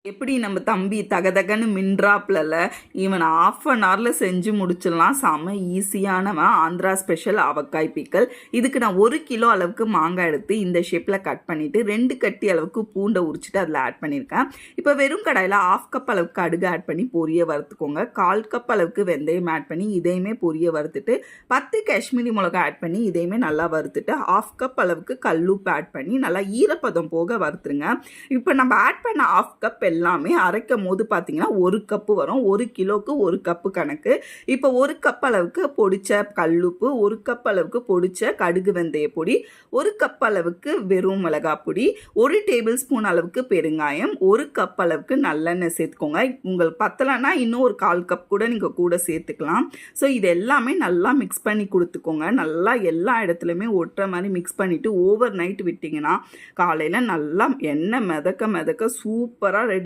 எப்படி நம்ம தம்பி தகதகன்னு மின்றாப்லல இவன் 1/2 ஹவரில் செஞ்சு முடிச்சிடலாம். செம்ம ஈஸியானவன் ஆந்திரா ஸ்பெஷல் அவக்காய் பிக்கல். இதுக்கு நான் 1 கிலோ அளவுக்கு மாங்காய் எடுத்து இந்த ஷேப்பில் கட் பண்ணிவிட்டு 2 கட்டி அளவுக்கு பூண்டை உரிச்சிட்டு அதில் ஆட் பண்ணியிருக்கேன். இப்போ வெறும் கடாயில் 1/2 கப் அளவுக்கு கடுகு ஆட் பண்ணி பொரிய வறுத்துக்கோங்க. 1/4 கப் அளவுக்கு வெந்தயம் ஆட் பண்ணி இதையுமே பொரிய வறுத்துட்டு 10 காஷ்மீரி மிளகாய் ஆட் பண்ணி இதையுமே நல்லா வறுத்துட்டு 1/2 கப் அளவுக்கு கல்லுப்பு ஆட் பண்ணி நல்லா ஈரப்பதம் போக வறுத்துருங்க. இப்போ நம்ம ஆட் பண்ண 1/2 கப் எல்லாமே அரைக்கும் போது பார்த்தீங்கன்னா 1 கப்பு வரும். 1 கிலோக்கு 1 கப்பு கணக்கு. இப்போ 1 கப் அளவுக்கு பொடிச்ச கல்லுப்பு, 1 கப் அளவுக்கு பொடிச்ச கடுகு வெந்தய பொடி, 1 கப் அளவுக்கு வெறும் மிளகாய் பொடி, 1 டேபிள் ஸ்பூன் அளவுக்கு பெருங்காயம், 1 கப் அளவுக்கு நல்லெண்ணெய் சேர்த்துக்கோங்க. உங்களுக்கு பத்தலைன்னா இன்னும் ஒரு 1/4 கப் கூட நீங்கள் கூட சேர்த்துக்கலாம். ஸோ இது எல்லாமே நல்லா மிக்ஸ் பண்ணி கொடுத்துக்கோங்க. நல்லா எல்லா இடத்துலையுமே ஒட்டுற மாதிரி மிக்ஸ் பண்ணிவிட்டு ஓவர் நைட் விட்டிங்கன்னா காலையில் நல்லா எண்ணெய் மிதக்க மிதக்க சூப்பராக